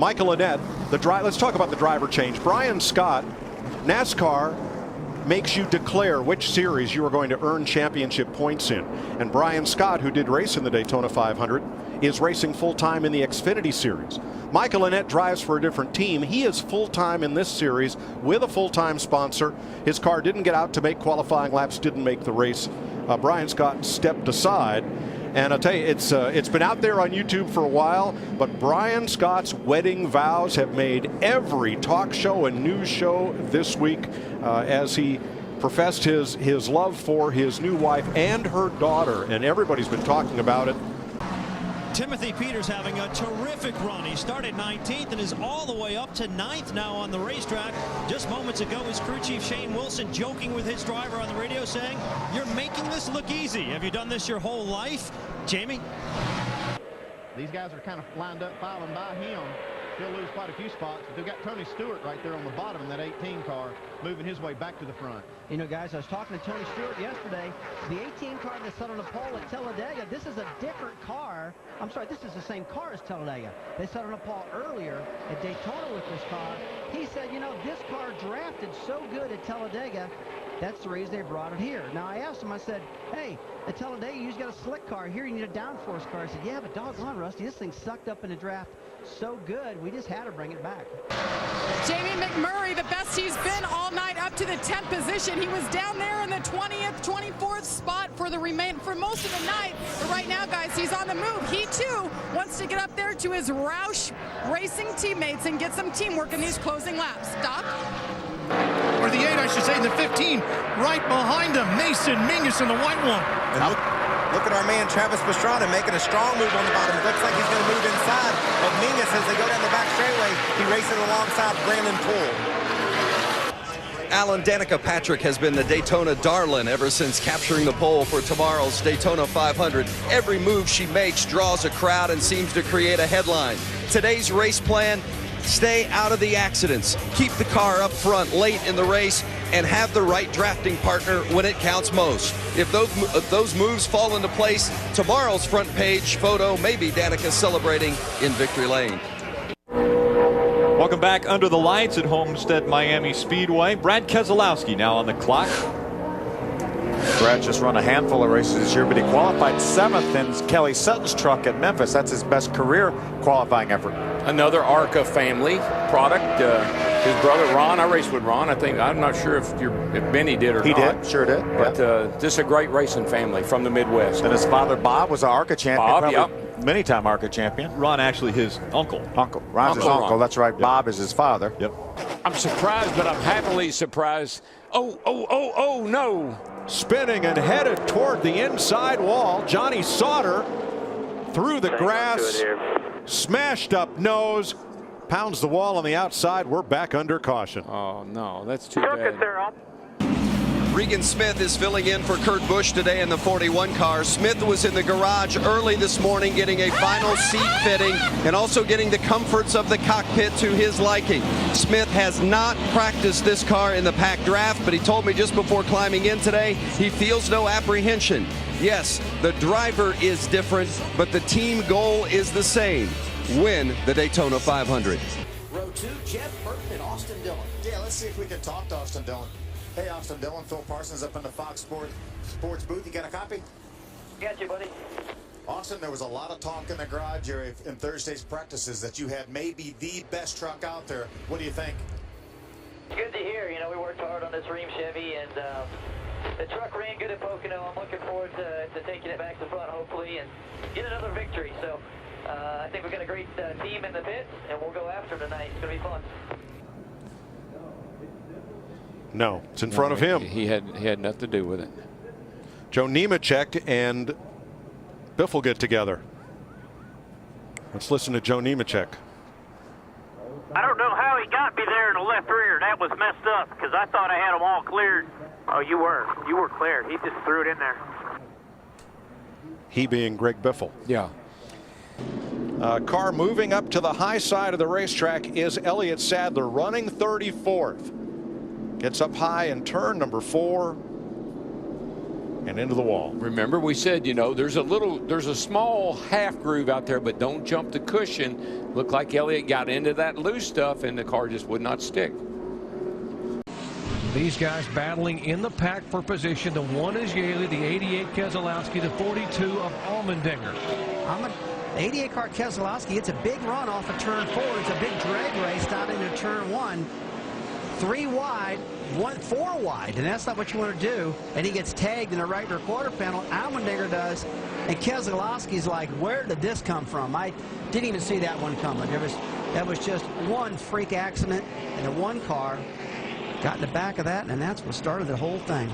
Michael Annett, let's talk about the driver change. Brian Scott, NASCAR makes you declare which series you are going to earn championship points in. And Brian Scott, who did race in the Daytona 500, is racing full-time in the Xfinity Series. Michael Annett drives for a different team. He is full-time in this series with a full-time sponsor. His car didn't get out to make qualifying laps, didn't make the race. Brian Scott stepped aside. And I'll tell you, it's been out there on YouTube for a while, but Brian Scott's wedding vows have made every talk show and news show this week as he professed his love for his new wife and her daughter, and everybody's been talking about it. Timothy Peters having a terrific run. He started 19th and is all the way up to 9th now on the racetrack. Just moments ago, his crew chief Shane Wilson joking with his driver on the radio saying, "You're making this look easy. Have you done this your whole life?" Jamie? These guys are kind of lined up filing by him. He'll lose quite a few spots. They've got Tony Stewart right there on the bottom in that 18 car, moving his way back to the front. You know, guys, I was talking to Tony Stewart yesterday. The 18 car that sat on the pole at Talladega, this is a different car. I'm sorry, this is the same car as Talladega. They sat on the pole earlier at Daytona with this car. He said, you know, this car drafted so good at Talladega, that's the reason they brought it here. Now, I asked him, I said, hey, at Talladega, you just got a slick car. Here, you need a downforce car. He said, yeah, but doggone, Rusty, this thing sucked up in the draft so good, we just had to bring it back. Jamie McMurray, the best he's been all night up to the 10th position. He was down there in the 20th, 24th spot for most of the night. But right now, guys, he's on the move. He, too, wants to get up there to his Roush Racing teammates and get some teamwork in these closing laps. Doc? Or the 8, I should say, the 15, right behind him. Mason Mingus in the white one. And look at our man Travis Pastrana making a strong move on the bottom. It looks like he's going to move inside of Mingus as they go down the back straightaway. He racing alongside Brandon Poole. Alan Danica Patrick has been the Daytona darling ever since capturing the pole for tomorrow's Daytona 500. Every move she makes draws a crowd and seems to create a headline. Today's race plan: stay out of the accidents, keep the car up front late in the race, and have the right drafting partner when it counts most. If those moves fall into place, tomorrow's front page photo may be Danica celebrating in Victory Lane. Welcome back under the lights at Homestead Miami Speedway. Brad Keselowski now on the clock. Brad just run a handful of races this year, but he qualified 7th in Kelly Sutton's truck at Memphis. That's his best career qualifying effort. Another ARCA family product. His brother Ron, I raced with Ron. I'm not sure if Benny did or not. He did, sure did. But this is a great racing family from the Midwest. And his father Bob was an ARCA champion. Bob, many-time ARCA champion. Ron actually his uncle. Ron's his uncle. That's right. Yep. Bob is his father. Yep. I'm surprised, but I'm happily surprised. Oh, no. Spinning and headed toward the inside wall. Johnny Sauter through the grass, smashed up nose, pounds the wall on the outside. We're back under caution. Oh, no, that's too bad. Regan Smith is filling in for Kurt Busch today in the 41 car. Smith was in the garage early this morning getting a final seat fitting and also getting the comforts of the cockpit to his liking. Smith has not practiced this car in the pack draft, but he told me just before climbing in today he feels no apprehension. Yes, the driver is different, but the team goal is the same: win the Daytona 500. Row 2, Jeff Burton and Austin Dillon. Yeah, let's see if we can talk to Austin Dillon. Hey, Austin Dillon, Phil Parsons up in the Fox Sports booth. You got a copy? Got you, buddy. Austin, there was a lot of talk in the garage here in Thursday's practices that you had maybe the best truck out there. What do you think? Good to hear. You know, we worked hard on this Ream Chevy, and the truck ran good at Pocono. I'm looking forward to taking it back to front, hopefully, and get another victory. So I think we've got a great team in the pit, and we'll go after tonight. It's going to be fun. No, it's in front of him. He had nothing to do with it. Joe Nemechek and Biffle get together. Let's listen to Joe Nemechek. I don't know how he got me there in the left rear. That was messed up because I thought I had them all cleared. Oh, you were clear. He just threw it in there. He being Greg Biffle. Yeah. Car moving up to the high side of the racetrack is Elliott Sadler, running 34th. Gets up high in turn number 4 and into the wall. Remember, we said, you know, there's a small half groove out there, but don't jump the cushion. Looked like Elliott got into that loose stuff, and the car just would not stick. These guys battling in the pack for position. The 1 is Yaley, the 88 Keselowski, the 42 of Allmendinger. 88 car Keselowski, it's a big run off of turn 4. It's a big drag race down into turn 1. 3 wide, 4 wide, and that's not what you want to do. And he gets tagged in the right rear quarter panel. Allmendinger does, and Keselowski's like, where did this come from? I didn't even see that one coming. That was just one freak accident, and the one car got in the back of that, and that's what started the whole thing.